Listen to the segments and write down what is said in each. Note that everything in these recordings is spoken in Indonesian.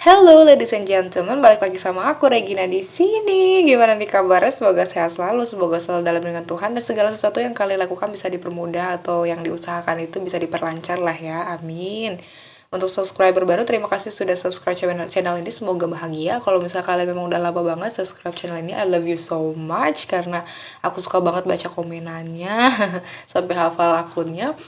Hello ladies and gentlemen, balik lagi sama aku Regina di sini. Gimana nih kabarnya? Semoga sehat selalu, semoga selalu dalam lindungan Tuhan dan segala sesuatu yang kalian lakukan bisa dipermudah atau yang diusahakan itu bisa diperlancar lah ya. Amin. Untuk subscriber baru, terima kasih sudah subscribe channel ini. Semoga bahagia. Kalau misalnya kalian memang udah lama banget subscribe channel ini, I love you so much karena aku suka banget baca komenannya sampai hafal akunnya.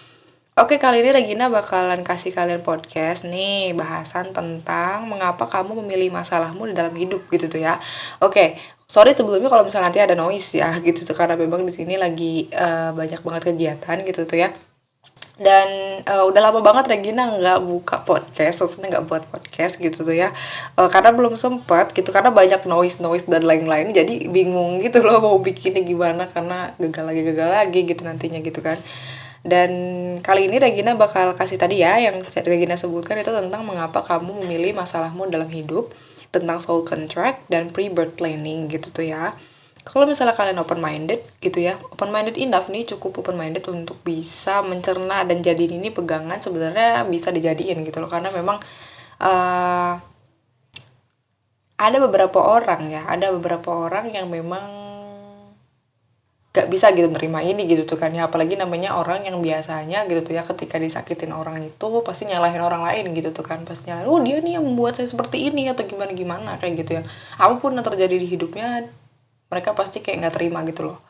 Oke, kali ini Regina bakalan kasih kalian podcast nih, bahasan tentang mengapa kamu memilih masalahmu di dalam hidup gitu tuh ya. Oke, sorry sebelumnya kalau misalnya nanti ada noise ya gitu tuh karena memang di sini lagi banyak banget kegiatan gitu tuh ya. Dan udah lama banget Regina nggak buka podcast, maksudnya nggak buat podcast gitu tuh ya. Karena belum sempet gitu, karena banyak noise dan lain-lain, jadi bingung gitu loh mau bikinnya gimana karena gagal lagi gitu nantinya gitu kan. Dan kali ini Regina bakal kasih tadi ya yang Regina sebutkan itu tentang mengapa kamu memilih masalahmu dalam hidup, tentang soul contract dan pre-birth planning gitu tuh ya. Kalau misalnya kalian open minded gitu ya, open minded enough nih, cukup open minded untuk bisa mencerna dan jadiin ini pegangan, sebenarnya bisa dijadiin gitu loh, karena memang uh, ada beberapa orang yang memang gak bisa gitu nerima ini gitu tuh kan ya, apalagi namanya orang yang biasanya gitu tuh ya ketika disakitin orang itu pasti nyalahin orang lain gitu tuh kan, pasti nyalahin, oh dia nih yang membuat saya seperti ini atau gimana gimana kayak gitu ya. Apapun yang terjadi di hidupnya mereka pasti kayak nggak terima gitu loh,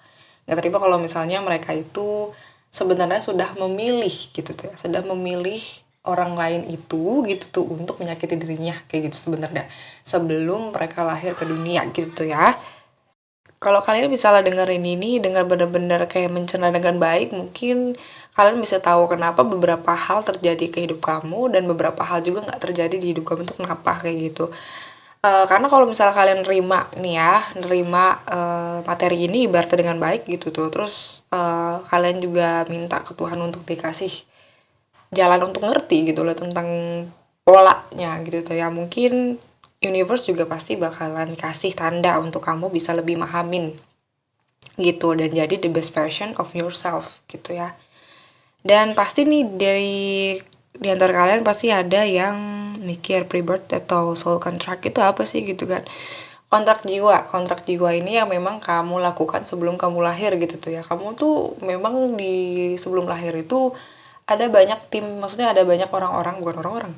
nggak terima kalau misalnya mereka itu sebenarnya sudah memilih gitu tuh ya, sudah memilih orang lain itu gitu tuh untuk menyakiti dirinya kayak gitu sebenarnya sebelum mereka lahir ke dunia gitu tuh ya. Kalau kalian misalnya dengerin ini dengan benar-benar kayak mencerna dengan baik, mungkin kalian bisa tahu kenapa beberapa hal terjadi ke hidup kamu dan beberapa hal juga nggak terjadi di hidup kamu tuh kenapa kayak gitu. Karena kalau misalnya kalian nerima nih ya, nerima materi ini ibaratnya dengan baik gitu tuh, terus kalian juga minta ke Tuhan untuk dikasih jalan untuk ngerti gitu loh tentang polanya gitu tuh ya, mungkin universe juga pasti bakalan kasih tanda untuk kamu bisa lebih mahamin gitu dan jadi the best version of yourself gitu ya. Dan pasti nih di antara kalian pasti ada yang mikir pre-birth atau soul contract itu apa sih gitu kan. Kontrak jiwa ini yang memang kamu lakukan sebelum kamu lahir gitu tuh ya. Kamu tuh memang di sebelum lahir itu ada banyak tim, maksudnya ada banyak orang-orang, bukan orang-orang,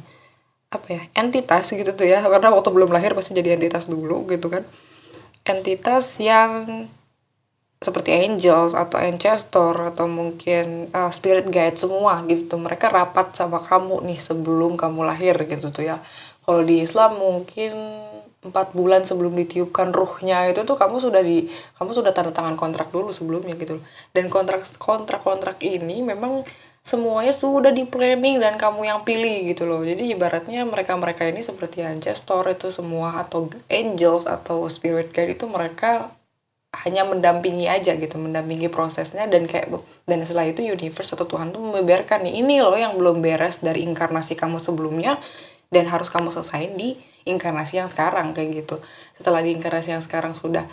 apa ya, entitas gitu tuh ya, karena waktu belum lahir pasti jadi entitas dulu gitu kan. Entitas yang seperti angels atau ancestor atau mungkin spirit guide semua gitu tuh, mereka rapat sama kamu nih sebelum kamu lahir gitu tuh ya. Kalau di Islam mungkin 4 bulan sebelum ditiupkan ruhnya itu tuh kamu sudah tanda tangan kontrak dulu sebelumnya gitu loh. Dan kontrak ini memang semuanya sudah di planning dan kamu yang pilih gitu loh. Jadi ibaratnya mereka-mereka ini seperti ancestor itu semua atau angels atau spirit guide itu mereka hanya mendampingi aja gitu, mendampingi prosesnya, dan kayak dan setelah itu universe atau Tuhan tuh membiarkan nih, ini loh yang belum beres dari inkarnasi kamu sebelumnya dan harus kamu selesain di inkarnasi yang sekarang kayak gitu. Setelah di inkarnasi yang sekarang sudah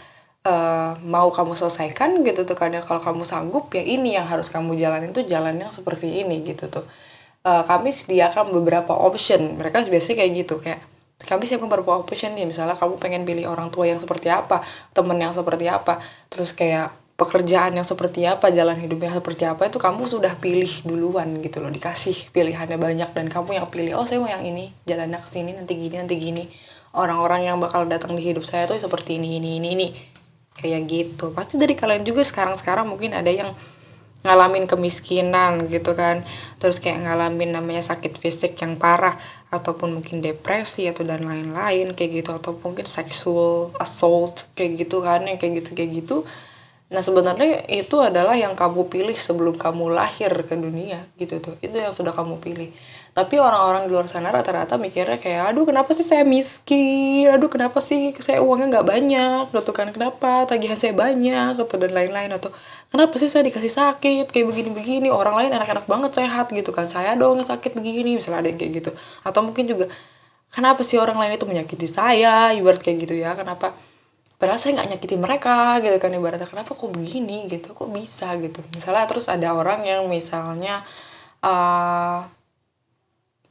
mau kamu selesaikan gitu tuh, kadang kalau kamu sanggup ya ini yang harus kamu jalanin tuh jalan yang seperti ini gitu tuh. Kami sediakan beberapa option, mereka biasanya kayak gitu, kayak kami siapkan beberapa option nih, misalnya kamu pengen pilih orang tua yang seperti apa, temen yang seperti apa, terus kayak pekerjaan yang seperti apa, jalan hidupnya seperti apa, itu kamu sudah pilih duluan gitu loh, dikasih pilihannya banyak dan kamu yang pilih, oh saya mau yang ini, jalannya ke sini nanti gini, orang-orang yang bakal datang di hidup saya tuh seperti ini kayak gitu. Pasti dari kalian juga sekarang mungkin ada yang ngalamin kemiskinan gitu kan, terus kayak ngalamin namanya sakit fisik yang parah ataupun mungkin depresi atau dan lain-lain kayak gitu, atau mungkin sexual assault kayak gitu kan, yang kayak gitu. Nah sebenarnya itu adalah yang kamu pilih sebelum kamu lahir ke dunia gitu tuh, itu yang sudah kamu pilih. Tapi orang-orang di luar sana rata-rata mikirnya kayak, aduh kenapa sih saya miskin, aduh kenapa sih saya uangnya nggak banyak gitu kan, kenapa tagihan saya banyak atau dan lain-lain, atau kenapa sih saya dikasih sakit kayak begini-begini, orang lain enak-enak banget sehat gitu kan, saya doang yang sakit begini, misalnya ada yang kayak gitu. Atau mungkin juga kenapa sih orang lain itu menyakiti saya, ibarat kayak gitu ya, kenapa padahal saya nggak nyakitin mereka gitu kan, ibaratnya kenapa kok begini gitu, kok bisa gitu misalnya. Terus ada orang yang misalnya uh,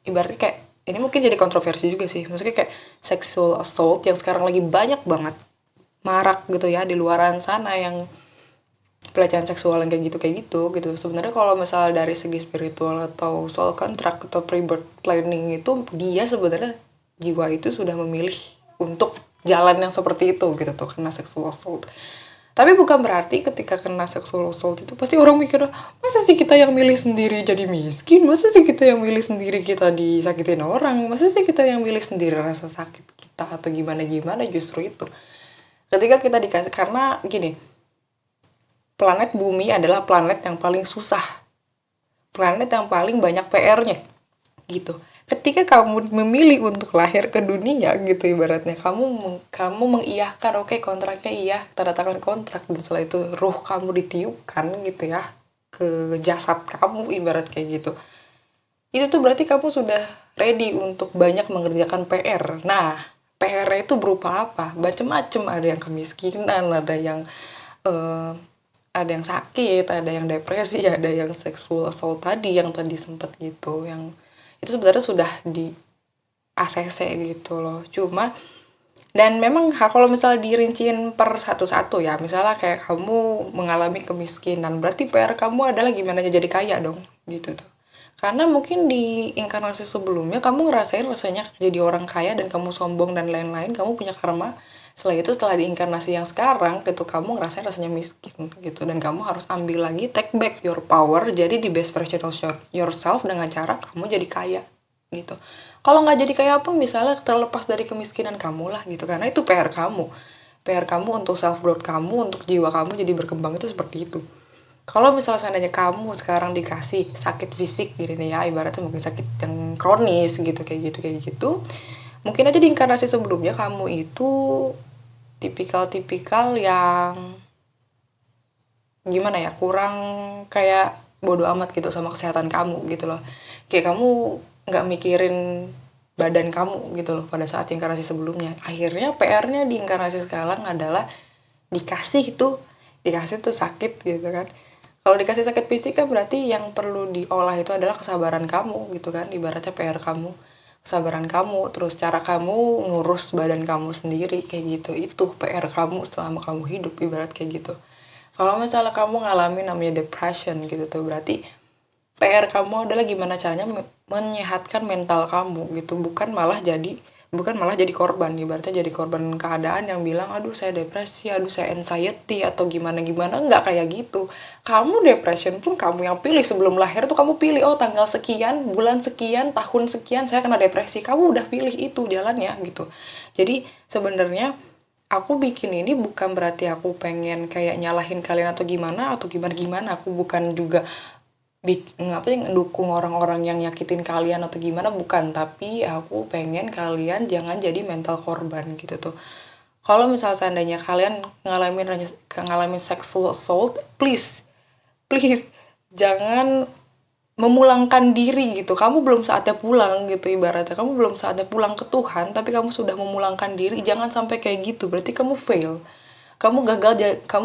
ibaratnya kayak ini mungkin jadi kontroversi juga sih, maksudnya kayak sexual assault yang sekarang lagi banyak banget marak gitu ya di luaran sana, yang pelecehan seksual yang kayak gitu gitu. Sebenarnya kalau misalnya dari segi spiritual atau soal kontrak atau pre-birth planning itu, dia sebenarnya jiwa itu sudah memilih untuk jalan yang seperti itu gitu tuh, kena sexual assault. Tapi bukan berarti ketika kena sexual assault itu pasti orang mikir, masa sih kita yang milih sendiri jadi miskin? Masa sih kita yang milih sendiri kita disakitin orang? Masa sih kita yang milih sendiri rasa sakit kita atau gimana-gimana? Justru itu. Ketika kita dikasih, karena gini, planet bumi adalah planet yang paling susah. Planet yang paling banyak PR-nya. Gitu. Ketika kamu memilih untuk lahir ke dunia gitu ibaratnya, kamu mengiyahkan, oke, kontraknya iya, tanda tangan kontrak, dan setelah itu ruh kamu ditiupkan gitu ya ke jasad kamu, ibarat kayak gitu. Itu tuh berarti kamu sudah ready untuk banyak mengerjakan PR. Nah, PR itu berupa apa? Macem-macem, ada yang kemiskinan, eh, ada yang sakit, ada yang depresi, ada yang seksual assault tadi yang tadi sempet gitu, yang itu sebenarnya sudah di ACC gitu loh. Cuma, dan memang kalau misalnya dirinciin per satu-satu ya, misalnya kayak kamu mengalami kemiskinan, berarti PR kamu adalah gimana jadi kaya dong, gitu tuh. Karena mungkin di inkarnasi sebelumnya kamu ngerasain rasanya jadi orang kaya dan kamu sombong dan lain-lain, kamu punya karma. Setelah itu, setelah di inkarnasi yang sekarang gitu, kamu ngerasain rasanya miskin gitu, dan kamu harus ambil lagi, take back your power, jadi di best version of yourself dengan cara kamu jadi kaya gitu. Kalau nggak jadi kaya pun misalnya terlepas dari kemiskinan kamu lah gitu, karena itu PR kamu untuk self growth kamu, untuk jiwa kamu jadi berkembang, itu seperti itu. Kalau misalnya seandainya kamu sekarang dikasih sakit fisik gini nih ya, ibaratnya mungkin sakit yang kronis gitu, kayak gitu, mungkin aja di inkarnasi sebelumnya kamu itu tipikal-tipikal yang gimana ya, kurang, kayak bodoh amat gitu sama kesehatan kamu gitu loh. Kayak kamu nggak mikirin badan kamu gitu loh pada saat inkarnasi sebelumnya. Akhirnya PR-nya di inkarnasi sekarang adalah dikasih tuh sakit gitu kan. Kalau dikasih sakit fisik kan berarti yang perlu diolah itu adalah kesabaran kamu gitu kan, ibaratnya PR kamu, kesabaran kamu, terus cara kamu ngurus badan kamu sendiri kayak gitu, itu PR kamu selama kamu hidup, ibarat kayak gitu. Kalau misalnya kamu ngalamin namanya depression gitu tuh, berarti PR kamu adalah gimana caranya menyehatkan mental kamu gitu, bukan malah jadi korban, ibaratnya jadi korban keadaan yang bilang, aduh saya depresi, aduh saya anxiety atau gimana gimana. Nggak kayak gitu. Kamu depression pun kamu yang pilih, sebelum lahir tuh kamu pilih, oh tanggal sekian, bulan sekian, tahun sekian saya kena depresi. Kamu udah pilih itu jalannya gitu. Jadi sebenarnya aku bikin ini bukan berarti aku pengen kayak nyalahin kalian atau gimana gimana. Aku bukan juga ngedukung orang-orang yang nyakitin kalian atau gimana, bukan, tapi aku pengen kalian jangan jadi mental korban gitu tuh. Kalau misalnya seandainya kalian ngalamin sexual assault, please please jangan memulangkan diri gitu. Kamu belum saatnya pulang gitu, ibaratnya kamu belum saatnya pulang ke Tuhan tapi kamu sudah memulangkan diri. Jangan sampai kayak gitu, berarti kamu fail. Kamu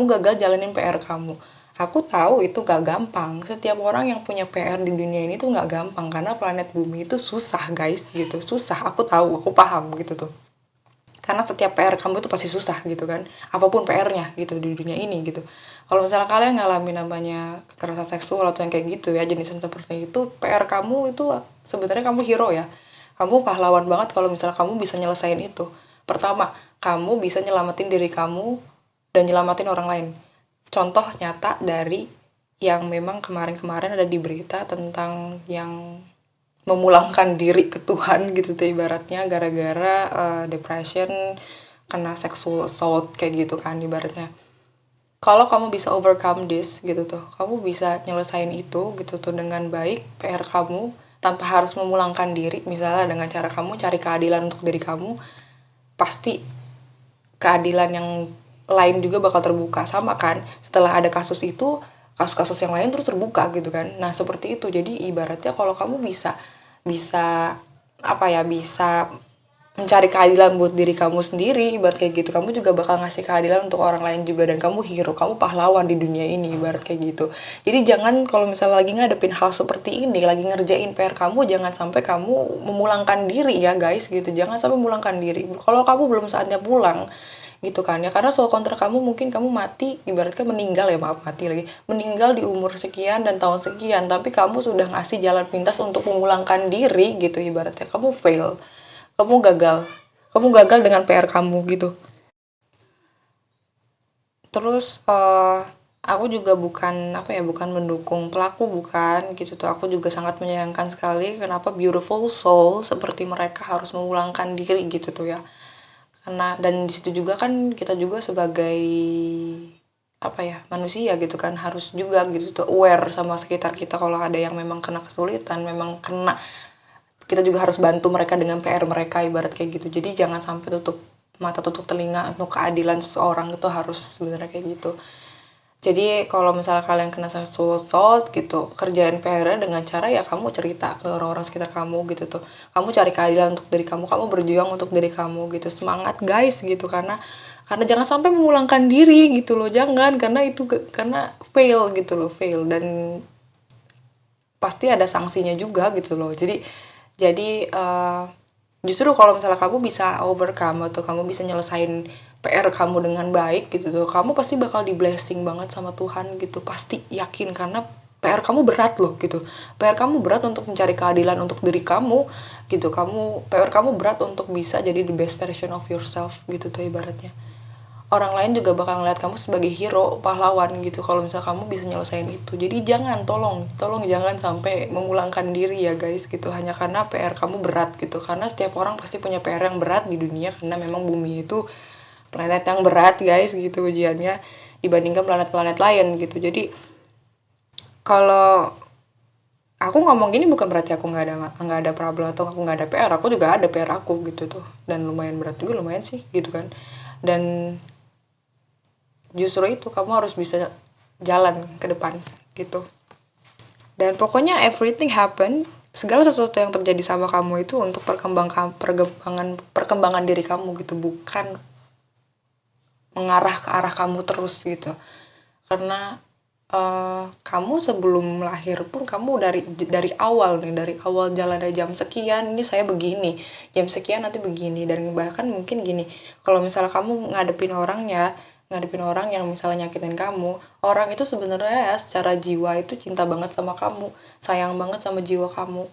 gagal jalanin PR kamu. Aku tahu itu gak gampang. Setiap orang yang punya PR di dunia ini tuh gak gampang, karena planet bumi itu susah guys gitu, susah. Aku tahu, aku paham gitu tuh, karena setiap PR kamu itu pasti susah gitu kan, apapun PR-nya gitu di dunia ini gitu. Kalau misalnya kalian ngalamin namanya kekerasan seksual atau yang kayak gitu ya, jenisan seperti itu, PR kamu itu sebenarnya kamu hero ya, kamu pahlawan banget kalau misalnya kamu bisa nyelesain itu. Pertama, kamu bisa nyelamatin diri kamu dan nyelamatin orang lain. Contoh nyata dari yang memang kemarin-kemarin ada di berita tentang yang memulangkan diri ke Tuhan gitu tuh, ibaratnya gara-gara depression, kena sexual assault kayak gitu kan ibaratnya. Kalau kamu bisa overcome this gitu tuh, kamu bisa nyelesain itu gitu tuh dengan baik PR kamu, tanpa harus memulangkan diri, misalnya dengan cara kamu cari keadilan untuk diri kamu, pasti keadilan yang lain juga bakal terbuka. Sama kan, setelah ada kasus itu, kasus-kasus yang lain terus terbuka gitu kan. Nah seperti itu, jadi ibaratnya kalau kamu bisa bisa apa ya, bisa mencari keadilan buat diri kamu sendiri, ibarat kayak gitu. Kamu juga bakal ngasih keadilan untuk orang lain juga, dan kamu hero, kamu pahlawan di dunia ini, ibarat kayak gitu. Jadi jangan, kalau misalnya lagi ngadepin hal seperti ini, lagi ngerjain PR kamu, jangan sampai kamu memulangkan diri ya guys gitu. Jangan sampai memulangkan diri. Kalau kamu belum saatnya pulang gitu kan ya, karena soal kontrak kamu mungkin kamu mati, ibaratnya meninggal ya, maaf, mati lagi, meninggal di umur sekian dan tahun sekian, tapi kamu sudah ngasih jalan pintas untuk memulangkan diri gitu, ibaratnya kamu fail, kamu gagal, dengan PR kamu gitu. Terus aku juga bukan apa ya, bukan mendukung pelaku, bukan gitu tuh. Aku juga sangat menyayangkan sekali kenapa beautiful soul seperti mereka harus memulangkan diri gitu tuh ya. Karena dan di situ juga kan kita juga sebagai apa ya, manusia gitu kan, harus juga gitu tuh aware sama sekitar kita, kalau ada yang memang kena kesulitan, memang kena, kita juga harus bantu mereka dengan PR mereka, ibarat kayak gitu. Jadi jangan sampai tutup mata, tutup telinga untuk keadilan seseorang, itu harus sebenarnya kayak gitu. Jadi kalau misalnya kalian kena sexual assault gitu, kerjain PR dengan cara ya kamu cerita ke orang-orang sekitar kamu gitu tuh. Kamu cari keadilan untuk diri kamu berjuang untuk diri kamu gitu. Semangat guys gitu, karena jangan sampai memulangkan diri gitu loh. Jangan, karena itu karena fail gitu loh, fail, dan pasti ada sanksinya juga gitu loh. Jadi justru kalau misalnya kamu bisa overcome atau kamu bisa nyelesain PR kamu dengan baik gitu tuh, kamu pasti bakal di blessing banget sama Tuhan gitu, pasti yakin, karena PR kamu berat loh gitu. PR kamu berat untuk mencari keadilan untuk diri kamu gitu. PR kamu berat untuk bisa jadi the best version of yourself gitu tuh ibaratnya. Orang lain juga bakal ngeliat kamu sebagai hero, pahlawan gitu kalau misal kamu bisa nyelesain itu. Jadi jangan, tolong jangan sampai memulangkan diri ya guys gitu, hanya karena PR kamu berat gitu. Karena setiap orang pasti punya PR yang berat di dunia, karena memang bumi itu planet yang berat guys gitu ujiannya, dibandingkan planet-planet lain gitu. Jadi kalau aku ngomong gini bukan berarti aku nggak ada problem atau aku nggak ada PR. Aku juga ada PR aku gitu tuh, dan lumayan berat juga, lumayan sih gitu kan. Dan justru itu kamu harus bisa jalan ke depan gitu. Dan pokoknya everything happen, segala sesuatu yang terjadi sama kamu itu untuk perkembangan diri kamu gitu, bukan mengarah ke arah kamu terus gitu. Karena kamu sebelum lahir pun kamu dari awal nih, dari awal jalan, dari jam sekian ini saya begini, jam sekian nanti begini. Dan bahkan mungkin gini, kalau misalnya kamu ngadepin orang yang misalnya nyakitin kamu, orang itu sebenarnya ya secara jiwa itu cinta banget sama kamu, sayang banget sama jiwa kamu.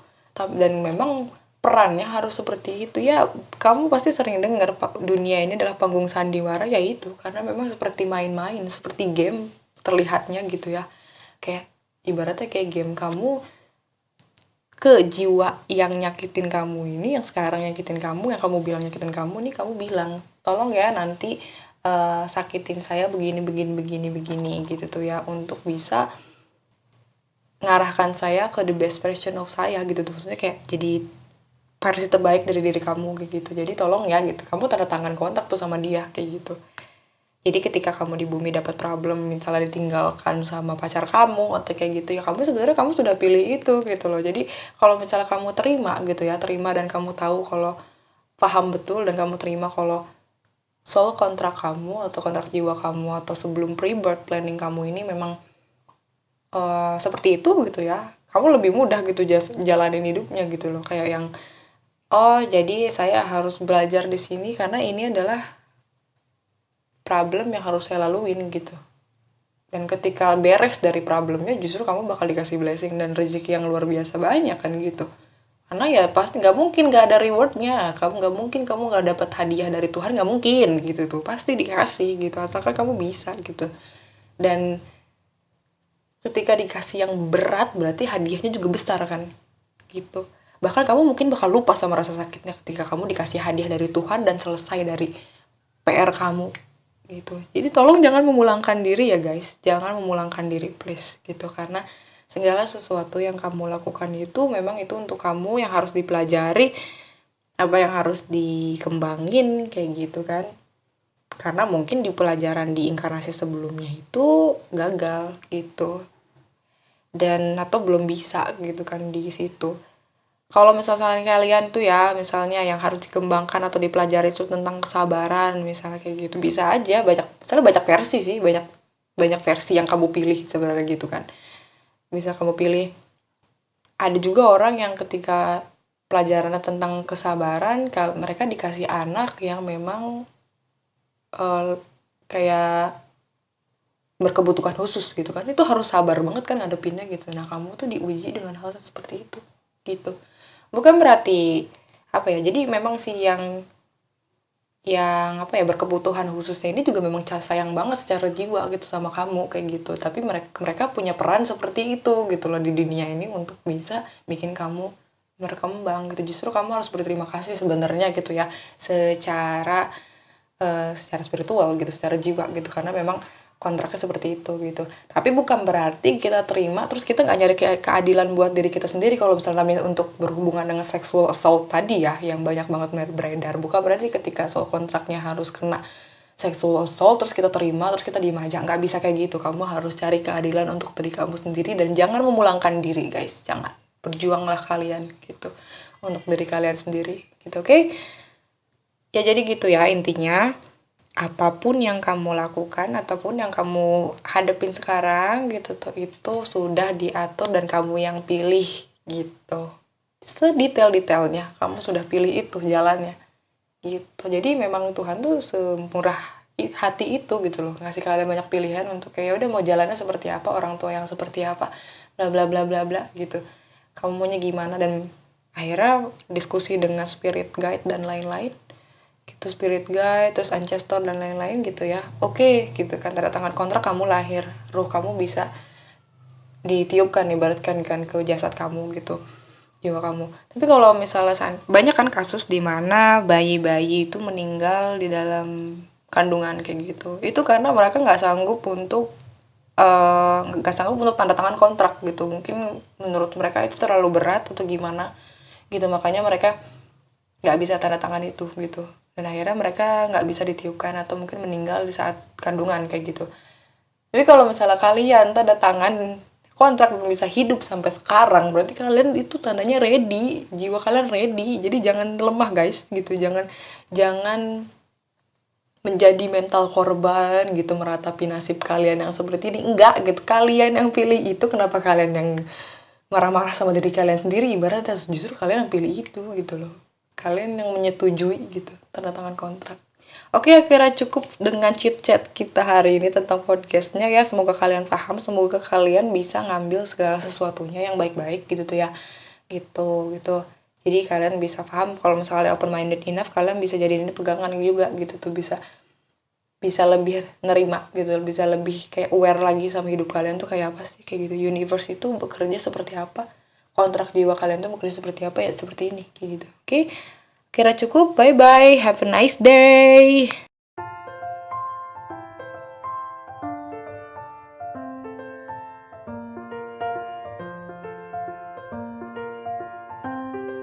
Dan memang perannya harus seperti itu ya. Kamu pasti sering dengar dunia ini adalah panggung sandiwara, ya itu karena memang seperti main-main, seperti game terlihatnya gitu ya. Kayak ibaratnya kayak game, kamu ke jiwa yang nyakitin kamu ini, yang sekarang nyakitin kamu, yang kamu bilang nyakitin kamu nih, kamu bilang tolong ya nanti sakitin saya begini begini begini begini gitu tuh ya, untuk bisa ngarahkan saya ke the best version of saya gitu tuh. Maksudnya kayak jadi versi terbaik dari diri kamu kayak gitu. Jadi tolong ya gitu, kamu tanda tangan kontrak tuh sama dia kayak gitu. Jadi ketika kamu di bumi dapat problem, misalnya ditinggalkan sama pacar kamu atau kayak gitu ya, kamu sudah pilih itu gitu loh. Jadi kalau misalnya kamu terima gitu ya, terima, dan kamu tahu kalau paham betul, dan kamu terima kalau soal kontrak kamu atau kontrak jiwa kamu atau sebelum pre-birth planning kamu ini memang seperti itu gitu ya, kamu lebih mudah gitu jalanin hidupnya gitu loh. Kayak yang, oh jadi saya harus belajar di sini karena ini adalah problem yang harus saya laluin gitu. Dan ketika beres dari problemnya, justru kamu bakal dikasih blessing dan rezeki yang luar biasa banyak kan gitu. Karena ya pasti nggak mungkin nggak ada rewardnya, kamu nggak dapat hadiah dari Tuhan, nggak mungkin gitu tuh, pasti dikasih gitu asalkan kamu bisa gitu. Dan ketika dikasih yang berat, berarti hadiahnya juga besar kan gitu. Bahkan kamu mungkin bakal lupa sama rasa sakitnya ketika kamu dikasih hadiah dari Tuhan dan selesai dari PR kamu gitu. Jadi tolong jangan memulangkan diri ya guys, jangan memulangkan diri please gitu. Karena segala sesuatu yang kamu lakukan itu memang itu untuk kamu, yang harus dipelajari, apa yang harus dikembangin kayak gitu kan. Karena mungkin di pelajaran di inkarnasi sebelumnya itu gagal gitu, dan atau belum bisa gitu kan di situ. Kalau misalnya kalian tuh ya, misalnya yang harus dikembangkan atau dipelajari itu tentang kesabaran, misalnya kayak gitu, bisa aja banyak versi sih, banyak versi yang kamu pilih sebenarnya gitu kan. Bisa kamu pilih. Ada juga orang yang ketika pelajarannya tentang kesabaran, kalau mereka dikasih anak yang memang eh, kayak berkebutuhan khusus gitu kan, itu harus sabar banget kan ngadepinnya gitu. Nah kamu tuh diuji dengan hal seperti itu gitu. Bukan berarti apa ya, jadi memang sih yang apa ya, berkebutuhan khususnya ini juga memang sayang banget secara jiwa gitu sama kamu kayak gitu, tapi mereka mereka punya peran seperti itu gitu loh di dunia ini untuk bisa bikin kamu berkembang gitu. Justru kamu harus berterima kasih sebenarnya gitu ya, secara secara spiritual gitu, secara jiwa gitu, karena memang kontraknya seperti itu gitu. Tapi bukan berarti kita terima terus kita nggak nyari keadilan buat diri kita sendiri kalau misalnya untuk berhubungan dengan sexual assault tadi ya, yang banyak banget beredar. Bukan berarti ketika soal kontraknya harus kena sexual assault terus kita terima terus kita diem aja, nggak bisa kayak gitu. Kamu harus cari keadilan untuk diri kamu sendiri dan jangan memulangkan diri guys, jangan. Berjuanglah kalian gitu untuk diri kalian sendiri gitu, oke? Ya jadi gitu ya intinya, apapun yang kamu lakukan ataupun yang kamu hadapin sekarang gitu tuh, itu sudah diatur dan kamu yang pilih gitu. Sedetail-detailnya kamu sudah pilih itu jalannya gitu. Jadi memang Tuhan tuh semurah hati itu gitu loh, ngasih kalian banyak pilihan untuk kayak udah mau jalannya seperti apa, orang tua yang seperti apa, bla bla bla bla bla gitu. Kamu maunya gimana, dan akhirnya diskusi dengan spirit guide dan lain-lain gitu, spirit guide terus ancestor dan lain-lain gitu ya, oke gitu kan, tanda tangan kontrak, kamu lahir, ruh kamu bisa ditiupkan, ibaratkan kan ke jasad kamu gitu, jiwa kamu. Tapi kalau misalnya banyak kan kasus di mana bayi-bayi itu meninggal di dalam kandungan kayak gitu, itu karena mereka nggak sanggup untuk tanda tangan kontrak gitu. Mungkin menurut mereka itu terlalu berat atau gimana gitu, makanya mereka nggak bisa tanda tangan itu gitu, dan akhirnya mereka nggak bisa ditiupkan atau mungkin meninggal di saat kandungan kayak gitu. Tapi kalau misalnya kalian tanda tangan kontrak dan bisa hidup sampai sekarang, berarti kalian itu tandanya ready, jiwa kalian ready. Jadi jangan lemah guys gitu, jangan jangan menjadi mental korban gitu meratapi nasib kalian yang seperti ini. Enggak gitu, kalian yang pilih itu, kenapa kalian yang marah-marah sama diri kalian sendiri? Ibaratnya justru kalian yang pilih itu gitu loh, kalian yang menyetujui gitu tanda tangan kontrak. Oke, akhirnya cukup dengan chit chat kita hari ini tentang podcastnya ya. Semoga kalian paham, semoga kalian bisa ngambil segala sesuatunya yang baik-baik gitu tuh ya, gitu gitu. Jadi kalian bisa paham, kalau misalnya open minded enough, kalian bisa jadi ini pegangan juga gitu tuh, bisa bisa lebih nerima gitu, bisa lebih kayak aware lagi sama hidup kalian tuh kayak apa sih kayak gitu, universe itu bekerja seperti apa, kontrak jiwa kalian tuh bekerja seperti apa, ya seperti ini kayak gitu. Oke, kira cukup, bye bye, have a nice day.